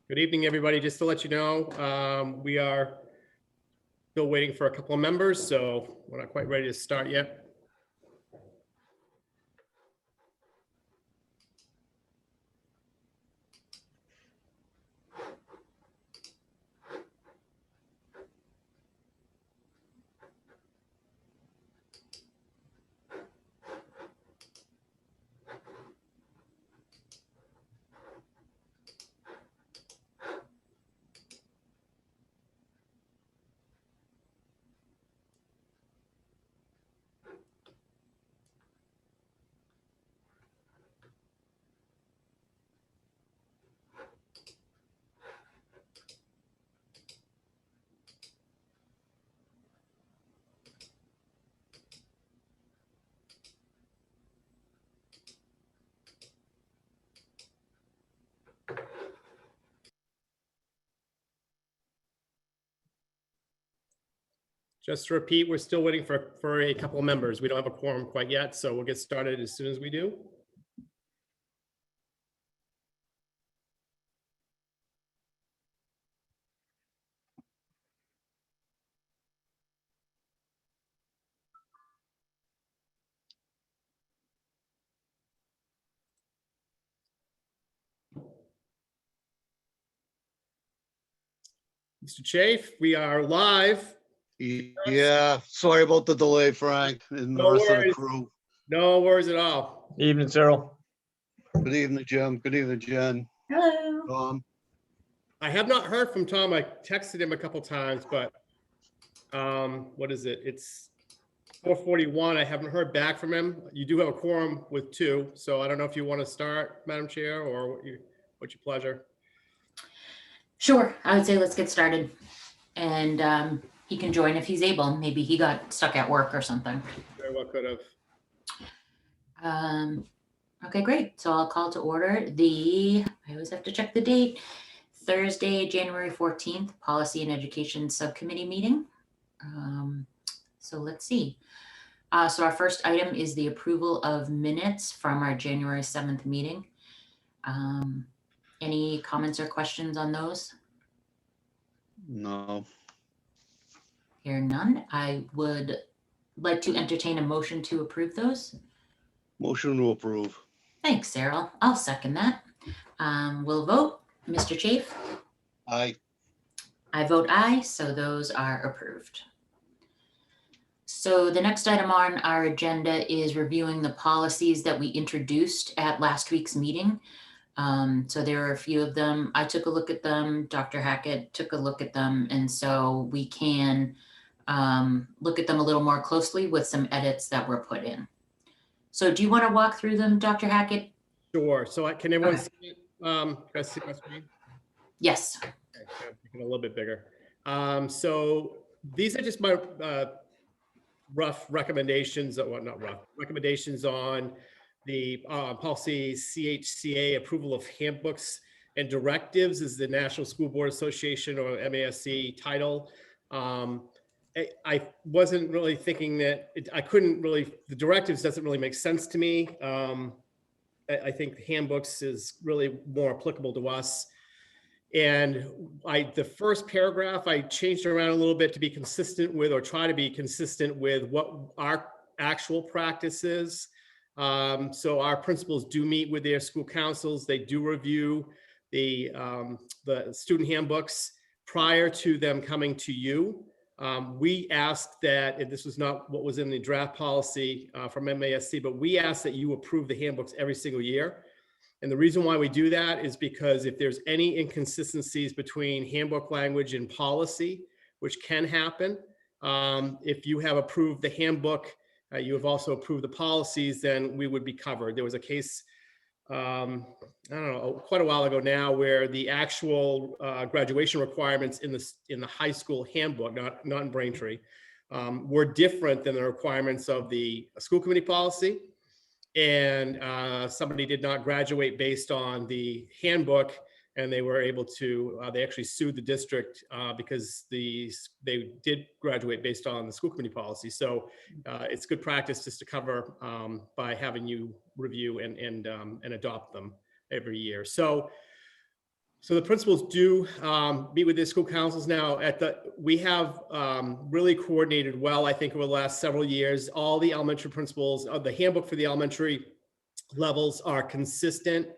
Good evening, everybody. Just to let you know, we are still waiting for a couple of members, so we're not quite ready to start yet. Just to repeat, we're still waiting for a couple of members. We don't have a quorum quite yet, so we'll get started as soon as we do. Mr. Chafe, we are live. Yeah, sorry about the delay, Frank, and the No rest of the worries. crew. No worries at all. Evening, Cyril. Good evening, Jim. Good evening, Jen. Hello. I have not heard from Tom. I texted him a couple times, but what is it? It's 4:41. I haven't heard back from him. You do have a quorum with two, so I don't know if you want to start, Madam Chair, or what's your pleasure? Sure, I would say let's get started. And he can join if he's able. Maybe he got stuck at work or something. Very well could have. Okay, great. So I'll call to order I always have to check the date, Thursday, January 14th, Policy and Education Subcommittee meeting. So let's see. So our first item is the approval of minutes from our January 7th meeting. Any comments or questions on those? No, Hear none. I would like to entertain a motion to approve those. motion to approve. Thanks, Cyril. I'll second that. We'll vote. Mr. Chafe? Aye. I vote aye, so those are approved. So the next item on our agenda is reviewing the policies that we introduced at last week's meeting. So there are a few of them. I took a look at them. Dr. Hackett took a look at them. And so we can look at them a little more closely with some edits that were put in. So do you want to walk through them, Dr. Hackett? Sure. So can everyone Okay. see it? Can I see my screen? Yes. Okay, making it a little bit bigger. So these are just my rough recommendations, or not rough, recommendations on the policy CHCA, approval of handbooks and directives, is the National School Board Association, or MASC title. I wasn't really thinking that the directives doesn't really make sense to me. I think handbooks is really more applicable to us. And the first paragraph, I changed around a little bit to be consistent with, or try to be consistent with, what our actual practice is. So our principals do meet with their school councils. They do review the student handbooks prior to them coming to you. We asked that, and this was not what was in the draft policy from MASC, but we asked that you approve the handbooks every single year. And the reason why we do that is because if there's any inconsistencies between handbook language and policy, which can happen, if you have approved the handbook, you have also approved the policies, then we would be covered. There was a case, I don't know, quite a while ago now, where the actual graduation requirements in the high school handbook, not in Braintree, were different than the requirements of the school committee policy. And somebody did not graduate based on the handbook, and they were able to, they actually sued the district because they did graduate based on the school committee policy. So it's good practice just to cover by having you review and adopt them every year. So So the principals do meet with their school councils now. We have really coordinated well, I think, over the last several years. All the elementary principals, the handbook for the elementary levels are consistent.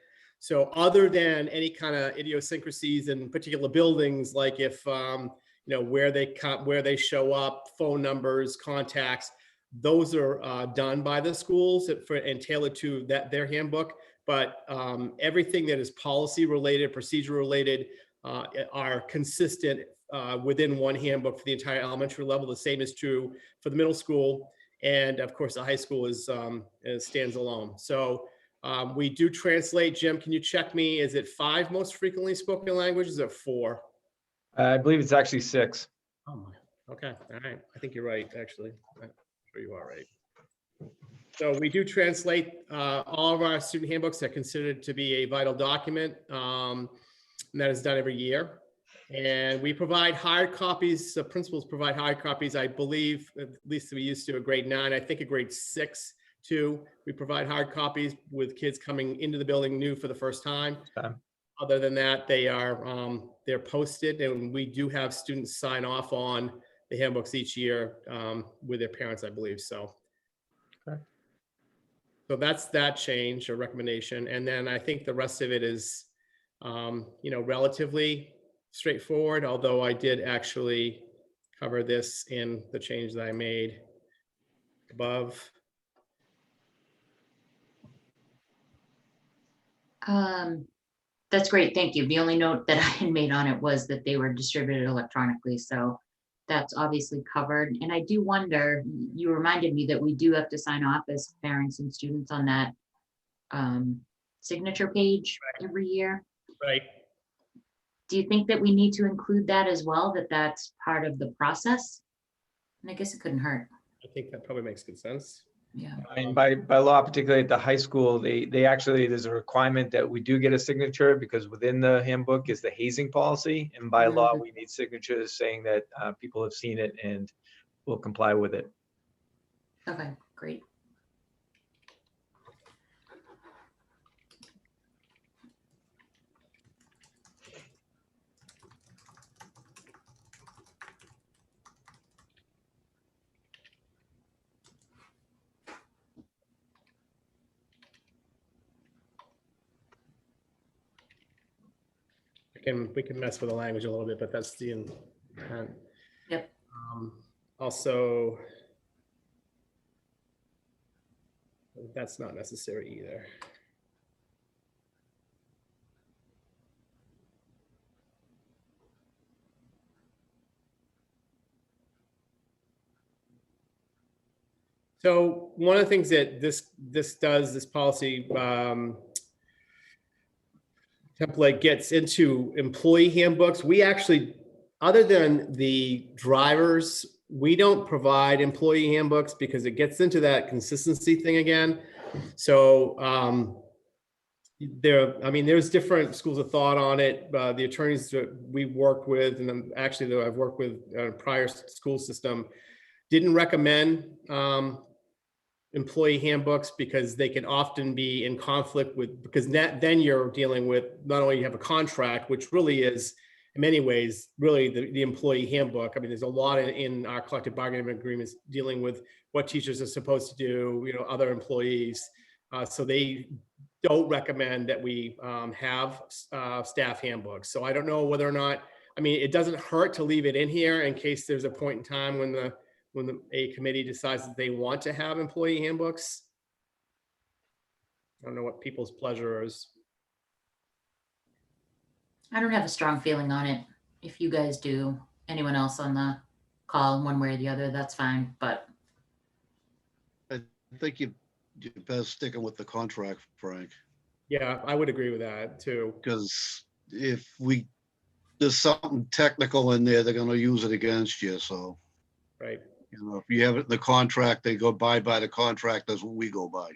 So other than any kind of idiosyncrasies in particular buildings, like if where they show up, phone numbers, contacts, those are done by the schools and tailored to their handbook. But everything that is policy related, procedure related, are consistent within one handbook for the entire elementary level. The same is true for the middle school, and of course the high school stands alone. So we do translate. Jim, can you check me? Is it 5 most frequently spoken languages or 4? I believe it's actually 6. Oh my. Okay. All right. I think you're right. Actually, I'm sure you are right. So we do translate all of our student handbooks. They're considered to be a vital document, and that is done every year. And we provide hard copies. The principals provide hard copies. I believe, at least we used to, a grade 9. I think a grade 6 too. We provide hard copies with kids coming into the building new for the first time. Other than that, they're posted, and we do have students sign off on the handbooks each year with their parents, I believe. So. Okay. So that's that change or recommendation. And then I think the rest of it is, relatively straightforward, although I did actually cover this in the change that I made above. That's great, thank you. The only note that I had made on it was that they were distributed electronically, so that's obviously covered. And I do wonder, you reminded me that we do have to sign off as parents and students on that signature page every year. Right. Do you think that we need to include that as well, that that's part of the process? And I guess it couldn't hurt. I think that probably makes good sense. Yeah. And by law, particularly at the high school, they actually, there's a requirement that we do get a signature, because within the handbook is the hazing policy. And by law, we need signatures saying that people have seen it and will comply with it. Okay, great. We can mess with the language a little bit, but that's the intent. Yep. Also, that's not necessary either. So one of the things that this policy template gets into employee handbooks. We actually, other than the drivers, we don't provide employee handbooks because it gets into that consistency thing again. So there's different schools of thought on it. The attorneys that we worked with, and actually that I've worked with prior school system, didn't recommend employee handbooks because they can often be in conflict with, because then you're dealing with, not only you have a contract, which really is in many ways really the employee handbook. I mean, there's a lot in our collective bargaining agreements dealing with what teachers are supposed to do, other employees. So they don't recommend that we have staff handbooks. So I don't know whether or not, it doesn't hurt to leave it in here in case there's a point in time when a committee decides that they want to have employee handbooks. I don't know what people's pleasure is. I don't have a strong feeling on it. If you guys do, anyone else on the call, one way or the other, that's fine, but. I think you're best sticking with the contract, Frank, Yeah, I would agree with that too. because if there's something technical in there, they're gonna use it against you, so. Right. If you have it in the contract, they go by the contract, that's what we go by.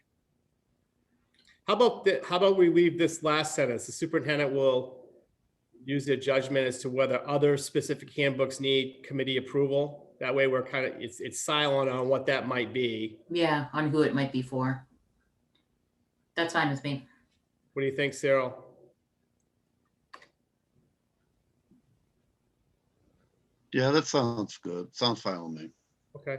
How about we leave this last sentence? The superintendent will use their judgment as to whether other specific handbooks need committee approval. That way we're kind of, it's silent on what that might be. Yeah, on who it might be for. That's fine with me. What do you think, Cyril? Yeah, that sounds good. Sounds fine with me. Okay.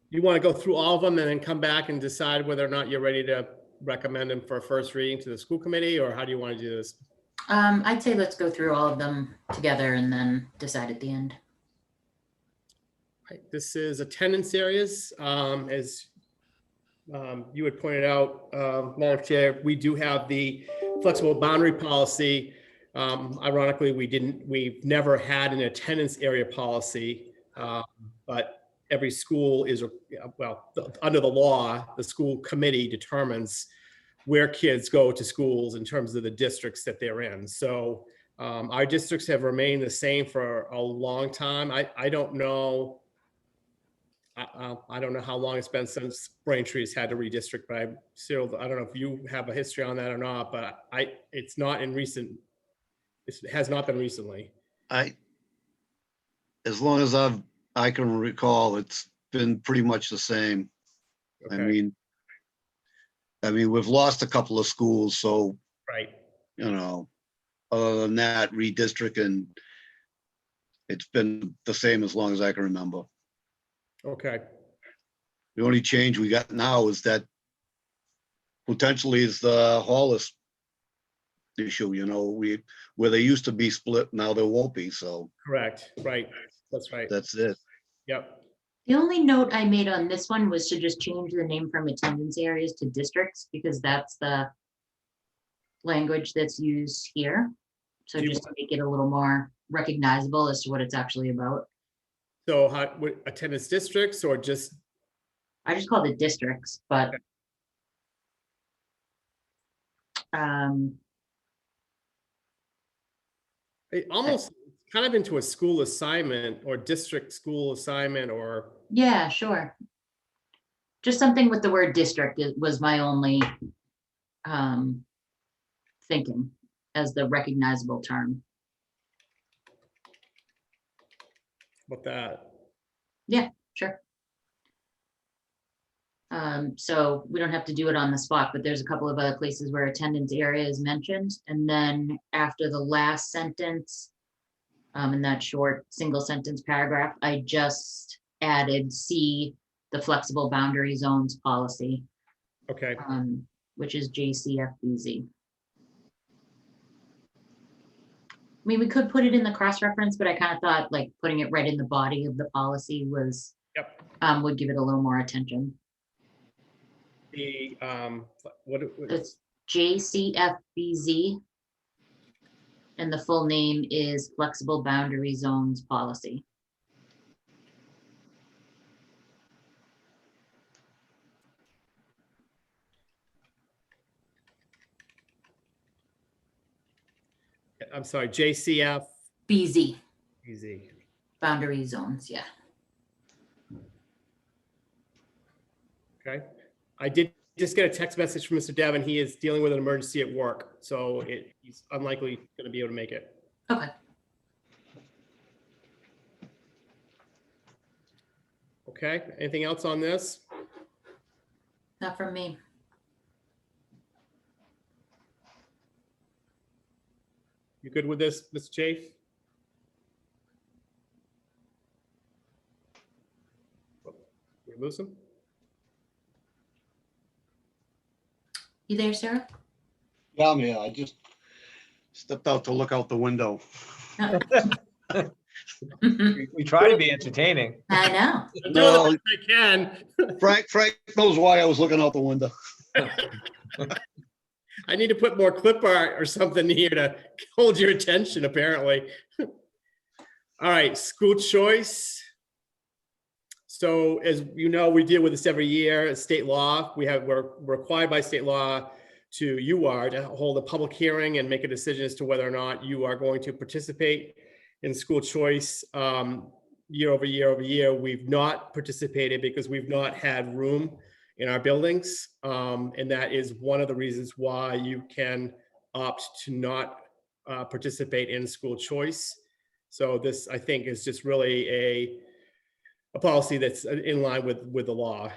You want to go through all of them and then come back and decide whether or not you're ready to recommend them for a first reading to the school committee, or how do you want to do this? I'd say let's go through all of them together and then decide at the end. Right, this is attendance areas. As you had pointed out, Madam Chair, we do have the flexible boundary policy. Ironically, we've never had an attendance area policy, but every school is, well, under the law, the school committee determines where kids go to schools in terms of the districts that they're in. So our districts have remained the same for a long time. I don't know. I don't know how long it's been since Braintree's had to redistrict, but I don't know if you have a history on that or not, but it's not in recent, it has not been recently. As long as I can recall, it's been pretty much the same. I Okay, mean, we've lost a couple of schools, so, right. other than that, redistricting, it's been the same as long as I can remember. Okay, The only change we got now is that potentially is the Hollis issue, where they used to be split, now there won't be, so correct, right. That's right. that's it. Yep. The only note I made on this one was to just change the name from attendance areas to districts, because that's the language that's used here. So Do you just to make it a little more recognizable as to what it's actually about. So attendance districts or just, I just called it districts, but it almost kind of into a school assignment or district school assignment or, yeah, sure. Just something with the word district was my only thinking as the recognizable term. what that, Sure. So we don't have to do it on the spot, but there's a couple of other places where attendance area is mentioned. And then after the last sentence, in that short single sentence paragraph, I just added C, the flexible boundary zones policy, okay, which is JCFBZ. I mean, we could put it in the cross-reference, but I kind of thought like putting it right in the body of the policy was, yep. would give it a little more attention. The, It's JCFBZ. And the full name is Flexible Boundary Zones Policy. I'm sorry, JCF. BZ, Easy. boundary zones, yeah. Okay. I did just get a text message from Mr. Devon. He is dealing with an emergency at work, so he's unlikely going to be able to make it. Okay. Okay, anything else on this? Not from me. You good with this, Mr. Chafe? We lose him? You there, Sarah? Yeah, I'm here. I just stepped out to look out the window. We try to be entertaining. I know. I'm doing No. the best I can. Frank knows why I was looking out the window. I need to put more clip art or something here to hold your attention, apparently. All right, school choice. So as you know, we deal with this every year. It's state law. We're required by state law to hold a public hearing and make a decision as to whether or not you are going to participate in school choice. Year over year over year, we've not participated because we've not had room in our buildings. And that is one of the reasons why you can opt to not participate in school choice. So this, I think, is just really a policy that's in line with the law.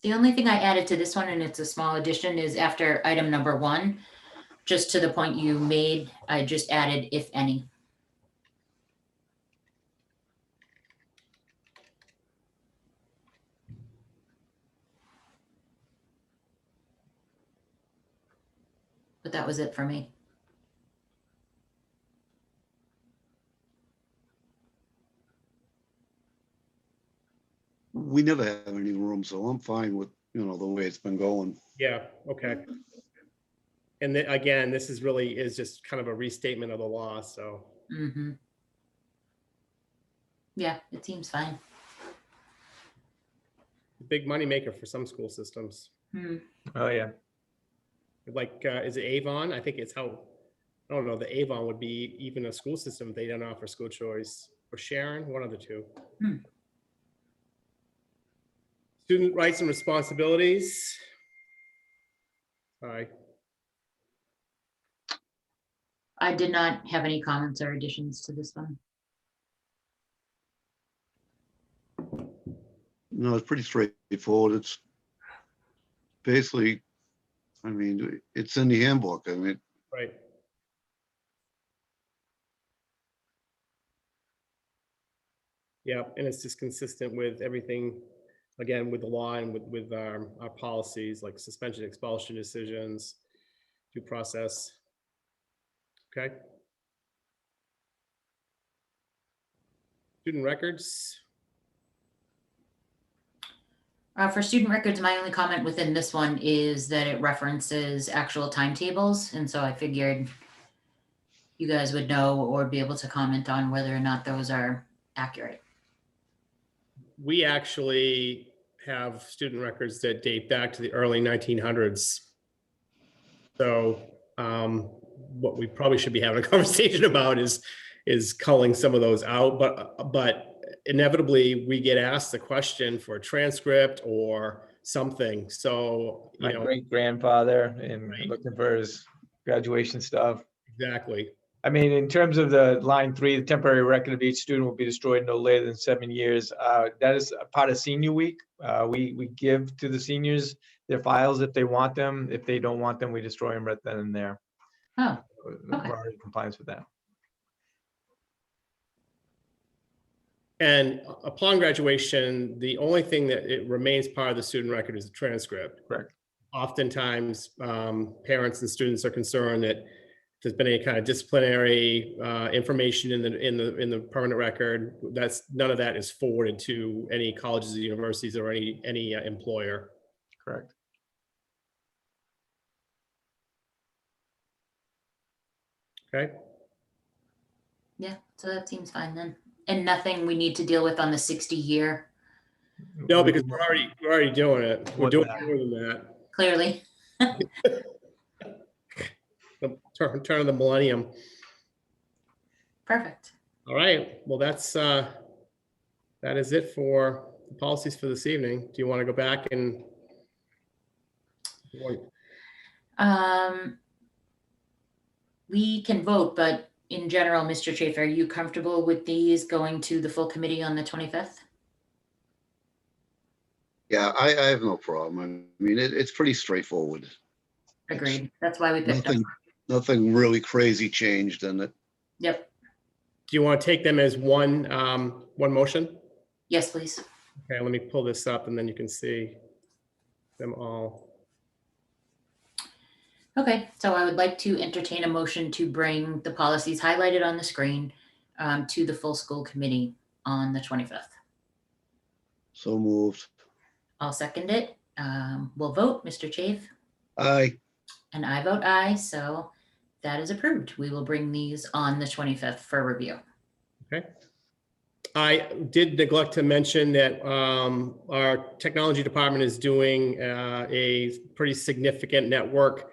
The only thing I added to this one, and it's a small addition, is after item number 1, just to the point you made, I just added if any. But that was it for me. We never have any room, so I'm fine with, the way it's been going. Yeah, okay. And then, again, this is just kind of a restatement of the law, so. Mm-hmm. Yeah, it seems fine. Big moneymaker for some school systems. Hmm. Oh, yeah. Like, is it Avon? I think it's I don't know, the Avon would be even a school system if they don't offer school choice. Or Sharon, one of the two. Hmm. Student rights and responsibilities. Sorry. I did not have any comments or additions to this one. No, it's pretty straightforward. It's basically, it's in the handbook. Right. Yeah, and it's just consistent with everything, again, with the law and with our policies, like suspension, expulsion decisions, due process. Okay. Student records. For student records, my only comment within this one is that it references actual timetables. And so I figured you guys would know or be able to comment on whether or not those are accurate. We actually have student records that date back to the early 1900s. So what we probably should be having a conversation about is culling some of those out, but inevitably we get asked the question for a transcript or something. So, My great grandfather and Right. looking for his graduation stuff. exactly. I mean, in terms of the line 3, the temporary record of each student will be destroyed no later than 7 years. That is a part of senior week. We give to the seniors their files if they want them. If they don't want them, we destroy them right then and there. Oh, We're already in compliance with that. And upon graduation, the only thing that it remains part of the student record is the transcript. Correct. Oftentimes, parents and students are concerned that if there's been any kind of disciplinary information in the permanent record, none of that is forwarded to any colleges or universities or any employer. Correct. Okay. yeah. So that seems fine then. And nothing we need to deal with on the 60-year, No, because we're already doing it. We're More doing than more than that. clearly. The turn of the millennium. Perfect. All right. Well, that is it for the policies for this evening. Do you want to go back and? We can vote, but in general, Mr. Chafe, are you comfortable with these going to the full committee on the 25th? Yeah, I have no problem. It's pretty straightforward. Agreed. That's why we picked them. Nothing really crazy changed in it. Yep. Do you want to take them as one motion? Yes, please. Okay, let me pull this up and then you can see them all. Okay, so I would like to entertain a motion to bring the policies highlighted on the screen to the full school committee on the 25th. So moved. I'll second it. We'll vote. Mr. Chafe? Aye. And I vote aye, so that is approved. We will bring these on the 25th for review. Okay. I did neglect to mention that our technology department is doing a pretty significant network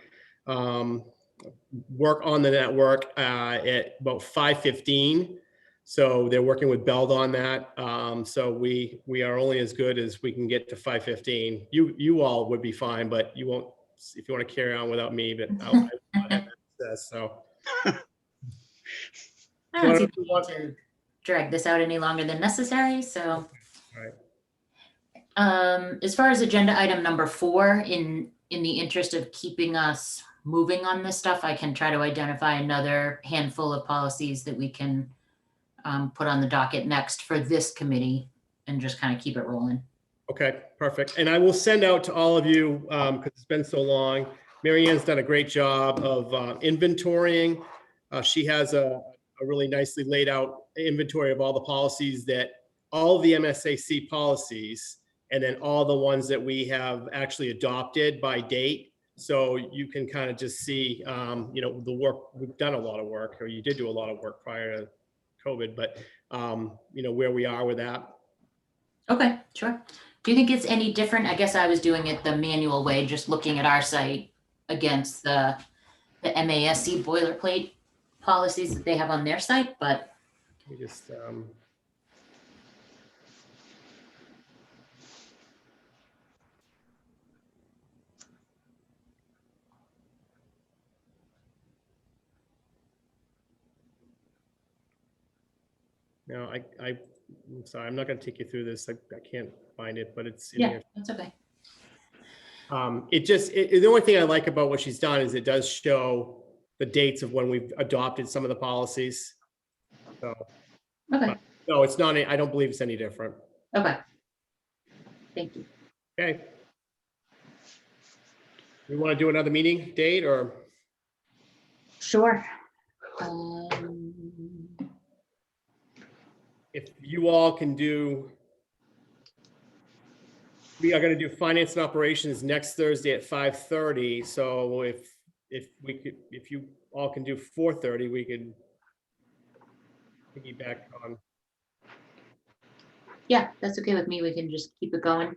work on the network at about 5:15. So they're working with Beld on that. So we are only as good as we can get to 5:15. You all would be fine, but you won't if you want to carry on without me. But I'll have access, so. I don't see the need to drag this out any longer than necessary, so. Right. As far as agenda item number 4, in the interest of keeping us moving on this stuff, I can try to identify another handful of policies that we can put on the docket next for this committee and just kind of keep it rolling. Okay, perfect. And I will send out to all of you, because it's been so long. Mary Ann's done a great job of inventorying. She has a really nicely laid out inventory of all the policies that, all the MSAC policies, and then all the ones that we have actually adopted by date. So you can kind of just see, the work, we've done a lot of work, or you did do a lot of work prior to COVID, but, where we are with that. Okay, sure. Do you think it's any different? I guess I was doing it the manual way, just looking at our site against the MASC boilerplate policies that they have on their site, but We just, no, I'm sorry, I'm not gonna take you through this. I can't find it, but it's in yeah, here. that's okay. The only thing I like about what she's done is it does show the dates of when we've adopted some of the policies. So, Okay, no, it's not, I don't believe it's any different. okay. Thank you. Okay. We want to do another meeting date, or? Sure. If you all can do, we are going to do finance and operations next Thursday at 5:30. So if you all can do 4:30, we could piggyback on. Yeah, that's okay with me. We can just keep it going.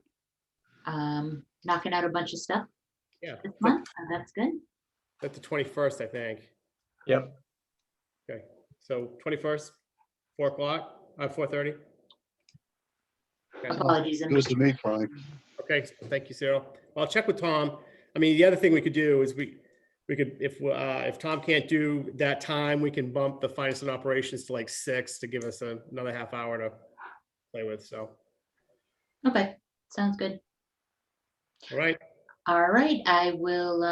Knocking out a bunch of stuff Yeah, this month. That's good. that's the 21st, I think. Yep. Okay, so 21st, 4 o'clock, 4:30. Okay. Apologies. Goes to me, Frank. Okay, thank you, Cyril. I'll check with Tom. I mean, the other thing we could do is we could, if Tom can't do that time, we can bump the finance and operations to like 6 to give us another half hour to play with, so. Okay, sounds good. All right, All right, I will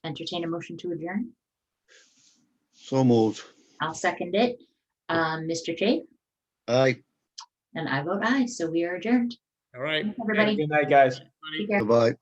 entertain a motion to adjourn. So moved. I'll second it. Mr. Chafe, Aye, and I vote aye, so we are adjourned. all right. Thanks, Have a everybody. good night, guys. Take care. bye-bye.